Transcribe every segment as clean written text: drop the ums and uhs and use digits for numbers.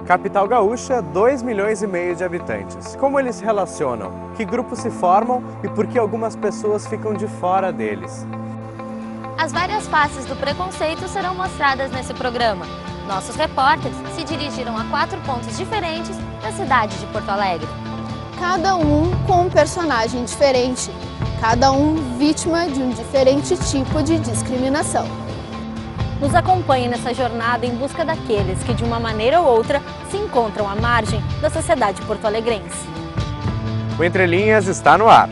Capital Gaúcha, 2,5 milhões de habitantes. Como eles se relacionam? Que grupos se formam e por que algumas pessoas ficam de fora deles? As várias faces do preconceito serão mostradas nesse programa. Nossos repórteres se dirigiram a 4 pontos diferentes da cidade de Porto Alegre. Cada um com um personagem diferente, cada um vítima de um diferente tipo de discriminação. Nos acompanhe nessa jornada em busca daqueles que, de uma maneira ou outra, se encontram à margem da sociedade porto-alegrense. O Entre Linhas está no ar.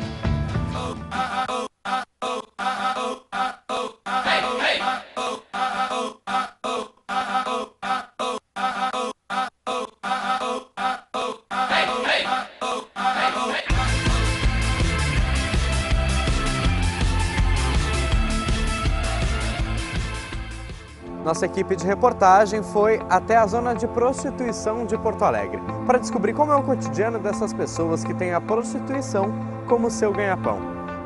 Nossa equipe de reportagem foi até a zona de prostituição de Porto Alegre para descobrir como é o cotidiano dessas pessoas que têm a prostituição como seu ganha-pão.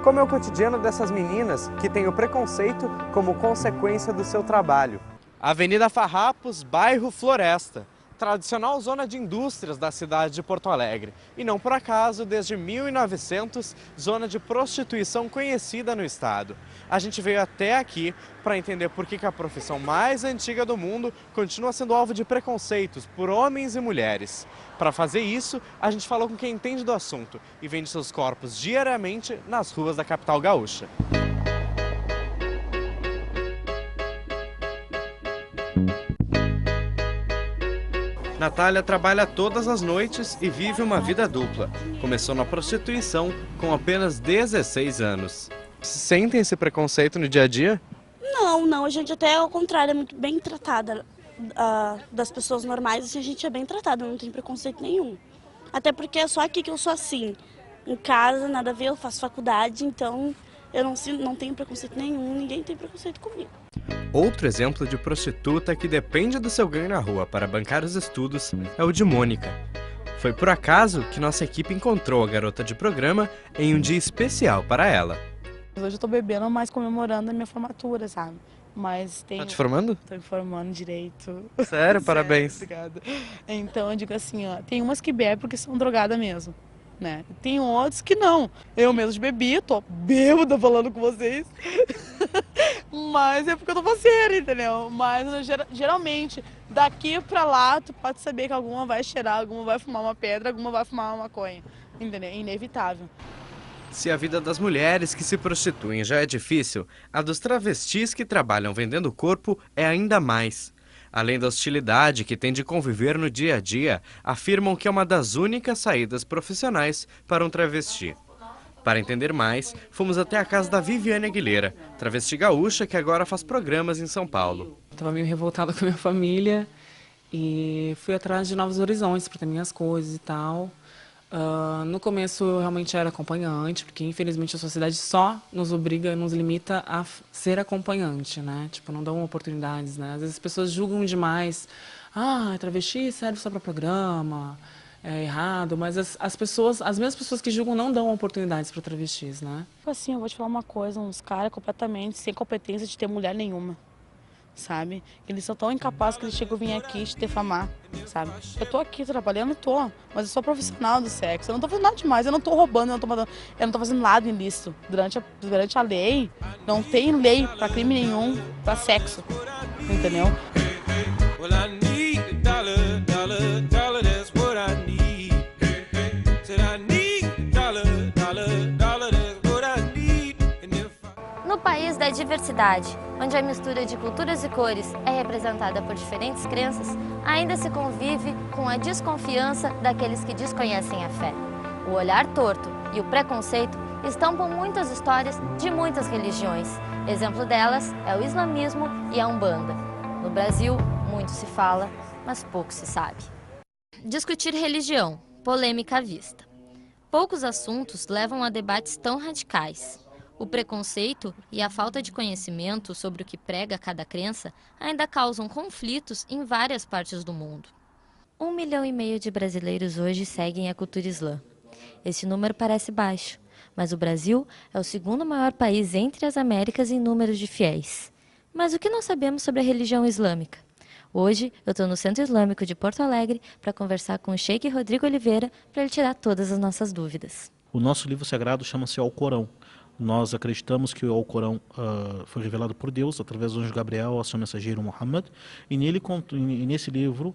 Como é o cotidiano dessas meninas que têm o preconceito como consequência do seu trabalho. Avenida Farrapos, bairro Floresta. Tradicional zona de indústrias da cidade de Porto Alegre. E não por acaso, desde 1900, zona de prostituição conhecida no estado. A gente veio até aqui para entender por que a profissão mais antiga do mundo continua sendo alvo de preconceitos por homens e mulheres. Para fazer isso, a gente falou com quem entende do assunto e vende seus corpos diariamente nas ruas da capital gaúcha. Natália trabalha todas as noites e vive uma vida dupla. Começou na prostituição com apenas 16 anos. Sentem esse preconceito no dia a dia? Não, a gente até ao contrário, é muito bem tratada das pessoas normais, assim, a gente é bem tratada, não tem preconceito nenhum. Até porque é só aqui que eu sou assim. Em casa, nada a ver, eu faço faculdade, então eu não tenho preconceito nenhum, ninguém tem preconceito comigo. Outro exemplo de prostituta que depende do seu ganho na rua para bancar os estudos é o de Mônica. Foi por acaso que nossa equipe encontrou a garota de programa em um dia especial para ela. Hoje eu tô bebendo, mas comemorando a minha formatura, sabe? Mas tem... Tá te formando? Tô me formando direito. Sério? Parabéns. Obrigada. Então eu digo assim, ó, tem umas que bebem porque são drogadas mesmo, né? Tem outros que não. Eu mesmo bebi, tô bêbada falando com vocês. Mas é porque eu tô faceira, entendeu? Mas geralmente, daqui pra lá, tu pode saber que alguma vai cheirar, alguma vai fumar uma pedra, alguma vai fumar uma maconha, entendeu? É inevitável. Se a vida das mulheres que se prostituem já é difícil, a dos travestis que trabalham vendendo o corpo é ainda mais. Além da hostilidade que tem de conviver no dia a dia, afirmam que é uma das únicas saídas profissionais para um travesti. Para entender mais, fomos até a casa da Viviane Aguilera, travesti gaúcha que agora faz programas em São Paulo. Estava meio revoltada com a minha família e fui atrás de novos horizontes para ter minhas coisas e tal. No começo eu realmente era acompanhante, porque infelizmente a sociedade só nos obriga, nos limita a ser acompanhante, né? Tipo, não dão oportunidades, né? Às vezes as pessoas julgam demais. Ah, travesti serve só para programa, é errado, mas as mesmas pessoas que julgam não dão oportunidades para travestis, né? Assim, eu vou te falar uma coisa, uns caras completamente sem competência de ter mulher nenhuma, sabe? Eles são tão incapazes que eles chegam a vir aqui te defamar, sabe? Eu tô aqui trabalhando, mas eu sou profissional do sexo, eu não tô fazendo nada demais, eu não tô roubando, eu não tô fazendo nada ilícito. Durante a lei, não tem lei pra crime nenhum, pra sexo, entendeu? No país da diversidade, onde a mistura de culturas e cores é representada por diferentes crenças, ainda se convive com a desconfiança daqueles que desconhecem a fé. O olhar torto e o preconceito estampam muitas histórias de muitas religiões. Exemplo delas é o islamismo e a Umbanda. No Brasil, muito se fala, mas pouco se sabe. Discutir religião, polêmica à vista. Poucos assuntos levam a debates tão radicais. O preconceito e a falta de conhecimento sobre o que prega cada crença ainda causam conflitos em várias partes do mundo. 1,5 milhão de brasileiros hoje seguem a cultura islã. Esse número parece baixo, mas o Brasil é o segundo maior país entre as Américas em número de fiéis. Mas o que nós sabemos sobre a religião islâmica? Hoje, eu estou no Centro Islâmico de Porto Alegre para conversar com o Sheikh Rodrigo Oliveira para ele tirar todas as nossas dúvidas. O nosso livro sagrado chama-se Alcorão. Nós acreditamos que o Alcorão foi revelado por Deus através do anjo Gabriel ao seu mensageiro Muhammad, e nesse livro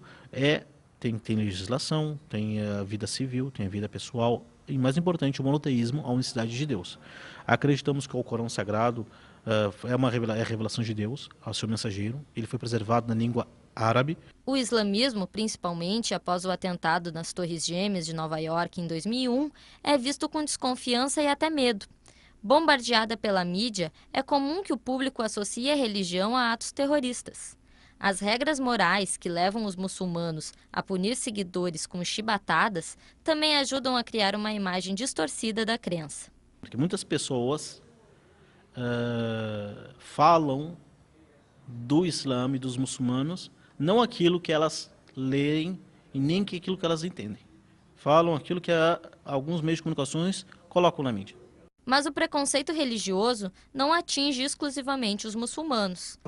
tem legislação, tem a vida civil, tem a vida pessoal e, mais importante, o monoteísmo, a unicidade de Deus. Acreditamos que o Alcorão sagrado é a revelação de Deus ao seu mensageiro. Ele foi preservado na língua árabe. O islamismo, principalmente após o atentado nas Torres Gêmeas de Nova York em 2001, é visto com desconfiança e até medo. Bombardeada pela mídia, é comum que o público associe a religião a atos terroristas. As regras morais que levam os muçulmanos a punir seguidores com chibatadas também ajudam a criar uma imagem distorcida da crença. Porque muitas pessoas falam do Islã e dos muçulmanos, não aquilo que elas leem e nem aquilo que elas entendem. Falam aquilo que alguns meios de comunicações colocam na mídia. Mas o preconceito religioso não atinge exclusivamente os muçulmanos.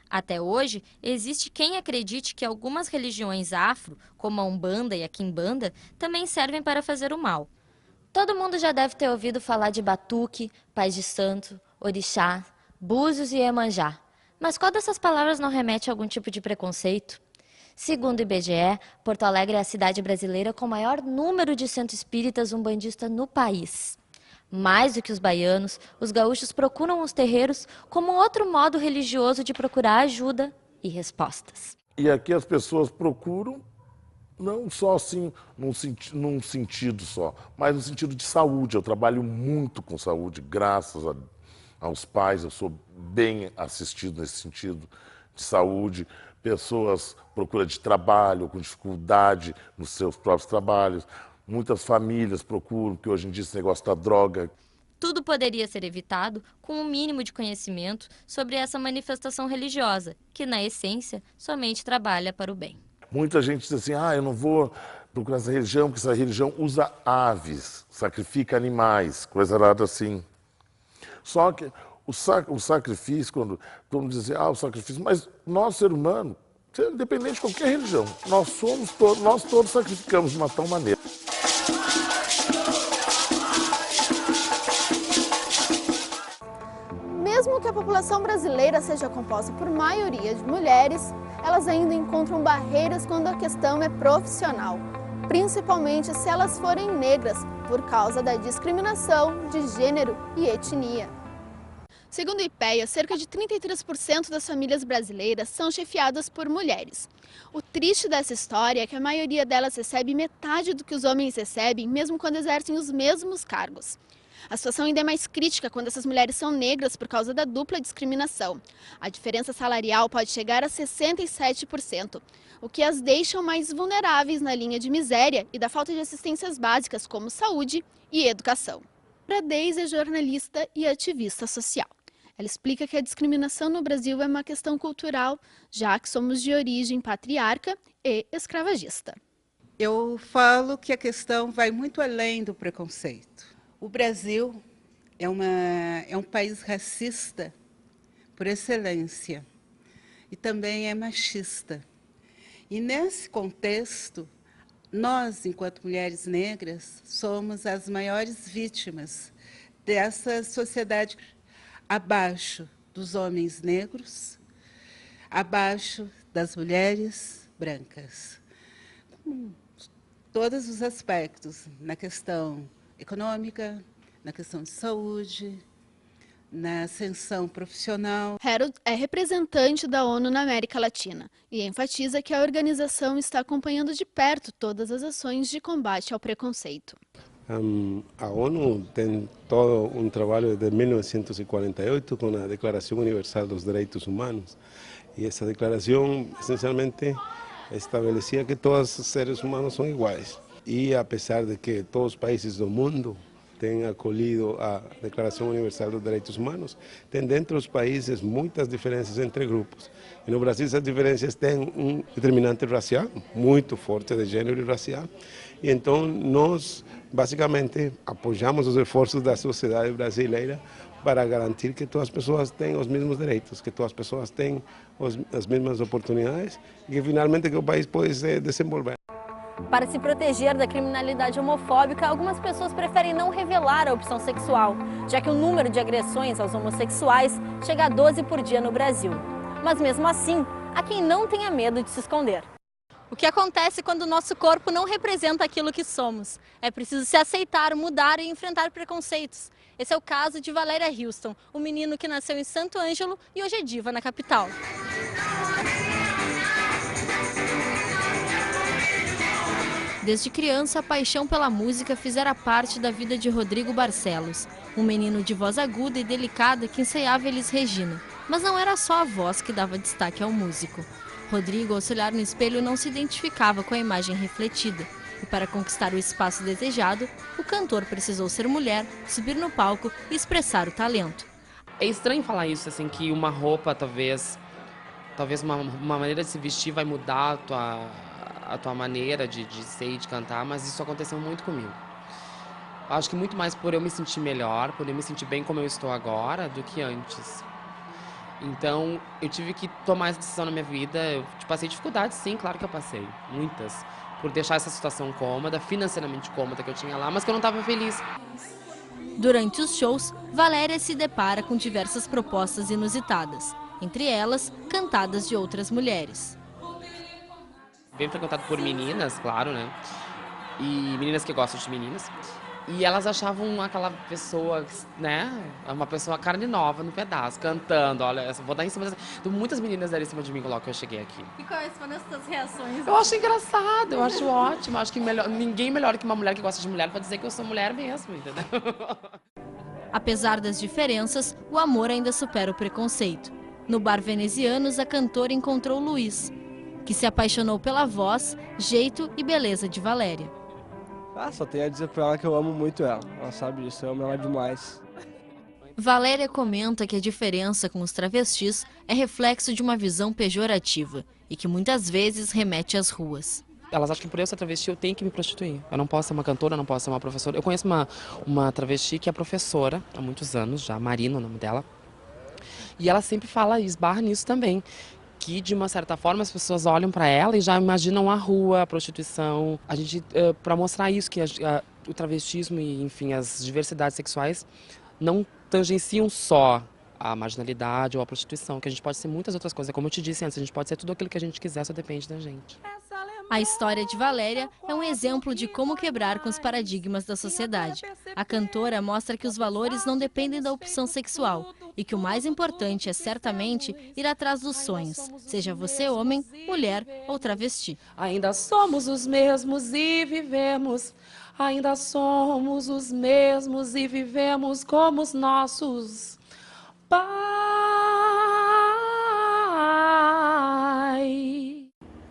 Até hoje, existe quem acredite que algumas religiões afro, como a Umbanda e a Quimbanda, também servem para fazer o mal. Todo mundo já deve ter ouvido falar de batuque, pais de santo, orixá, búzios e iemanjá. Mas qual dessas palavras não remete a algum tipo de preconceito? Segundo o IBGE, Porto Alegre é a cidade brasileira com o maior número de centros espíritas umbandistas no país. Mais do que os baianos, os gaúchos procuram os terreiros como outro modo religioso de procurar ajuda e respostas. E aqui as pessoas procuram, não só assim, num sentido só, mas no sentido de saúde. Eu trabalho muito com saúde, graças aos pais, eu sou bem assistido nesse sentido de saúde. Pessoas procuram de trabalho, com dificuldade nos seus próprios trabalhos. Muitas famílias procuram, porque hoje em dia esse negócio da droga. Tudo poderia ser evitado com um mínimo de conhecimento sobre essa manifestação religiosa, que, na essência, somente trabalha para o bem. Muita gente diz assim, eu não vou procurar essa religião, porque essa religião usa aves, sacrifica animais, coisa nada assim. Só que o sacrifício, quando todo mundo diz o sacrifício, mas nós, ser humano, independente de qualquer religião, nós todos sacrificamos de uma tal maneira. Mesmo que a população brasileira seja composta por maioria de mulheres, elas ainda encontram barreiras quando a questão é profissional, principalmente se elas forem negras, por causa da discriminação de gênero e etnia. Segundo o IPEA, cerca de 33% das famílias brasileiras são chefiadas por mulheres. O triste dessa história é que a maioria delas recebe metade do que os homens recebem, mesmo quando exercem os mesmos cargos. A situação ainda é mais crítica quando essas mulheres são negras por causa da dupla discriminação. A diferença salarial pode chegar a 67%, o que as deixa mais vulneráveis na linha de miséria e da falta de assistências básicas como saúde e educação. A Deise é jornalista e ativista social. Ela explica que a discriminação no Brasil é uma questão cultural, já que somos de origem patriarca e escravagista. Eu falo que a questão vai muito além do preconceito. O Brasil é um país racista por excelência e também é machista. E nesse contexto, nós, enquanto mulheres negras, somos as maiores vítimas dessa sociedade abaixo dos homens negros, abaixo das mulheres brancas. Com todos os aspectos, na questão econômica, na questão de saúde, na ascensão profissional. Harold é representante da ONU na América Latina e enfatiza que a organização está acompanhando de perto todas as ações de combate ao preconceito. A ONU tem todo um trabalho desde 1948 com a Declaração Universal dos Direitos Humanos. E essa declaração, essencialmente, estabelecia que todos os seres humanos são iguais. E apesar de que todos os países do mundo têm acolhido a Declaração Universal dos Direitos Humanos, tem dentro dos países muitas diferenças entre grupos. E no Brasil essas diferenças têm um determinante racial muito forte, de gênero e racial. E então nós, basicamente, apoiamos os esforços da sociedade brasileira para garantir que todas as pessoas têm os mesmos direitos, que todas as pessoas têm as mesmas oportunidades e que finalmente que o país pode se desenvolver. Para se proteger da criminalidade homofóbica, algumas pessoas preferem não revelar a opção sexual, já que o número de agressões aos homossexuais chega a 12 por dia no Brasil. Mas mesmo assim, há quem não tenha medo de se esconder. O que acontece quando o nosso corpo não representa aquilo que somos? É preciso se aceitar, mudar e enfrentar preconceitos. Esse é o caso de Valéria Houston, um menino que nasceu em Santo Ângelo e hoje é diva na capital. Desde criança, a paixão pela música fizera parte da vida de Rodrigo Barcelos, um menino de voz aguda e delicada que ensaiava Elis Regina. Mas não era só a voz que dava destaque ao músico. Rodrigo, ao se olhar no espelho, não se identificava com a imagem refletida. E para conquistar o espaço desejado, o cantor precisou ser mulher, subir no palco e expressar o talento. É estranho falar isso, assim, que uma roupa, talvez uma maneira de se vestir vai mudar a tua maneira de ser e de cantar, mas isso aconteceu muito comigo. Acho que muito mais por eu me sentir melhor, por eu me sentir bem como eu estou agora, do que antes. Então, eu tive que tomar essa decisão na minha vida. Eu passei dificuldades, sim, claro que eu passei, muitas, por deixar essa situação cômoda, financeiramente cômoda que eu tinha lá, mas que eu não estava feliz. Durante os shows, Valéria se depara com diversas propostas inusitadas, entre elas, cantadas de outras mulheres. Bem frequentado por meninas, claro, né? E meninas que gostam de meninas. E elas achavam aquela pessoa, né? Uma pessoa carne nova no pedaço, cantando. Olha, vou dar em cima então, muitas meninas deram em cima de mim logo que eu cheguei aqui. E quais foram as suas reações? Eu acho engraçado, eu acho ótimo. Acho que ninguém melhor que uma mulher que gosta de mulher para dizer que eu sou mulher mesmo, entendeu? Apesar das diferenças, o amor ainda supera o preconceito. No bar Venezianos, a cantora encontrou Luiz, que se apaixonou pela voz, jeito e beleza de Valéria. Só tenho a dizer pra ela que eu amo muito ela. Ela sabe disso, eu amo ela demais. Valéria comenta que a diferença com os travestis é reflexo de uma visão pejorativa e que muitas vezes remete às ruas. Elas acham que por eu ser travesti eu tenho que me prostituir. Eu não posso ser uma cantora, eu não posso ser uma professora. Eu conheço uma travesti que é professora há muitos anos já, Marina, o nome dela. E ela sempre fala e esbarra nisso também. Que, de uma certa forma, as pessoas olham para ela e já imaginam a rua, a prostituição. A gente, para mostrar isso, que o travestismo e, enfim, as diversidades sexuais não tangenciam só a marginalidade ou a prostituição, que a gente pode ser muitas outras coisas. Como eu te disse antes, a gente pode ser tudo aquilo que a gente quiser, só depende da gente. A história de Valéria é um exemplo de como quebrar com os paradigmas da sociedade. A cantora mostra que os valores não dependem da opção sexual e que o mais importante é certamente ir atrás dos sonhos, seja você homem, mulher ou travesti. Ainda somos os mesmos e vivemos, ainda somos os mesmos e vivemos como os nossos pais.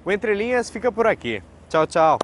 O Entre Linhas fica por aqui. Tchau, tchau.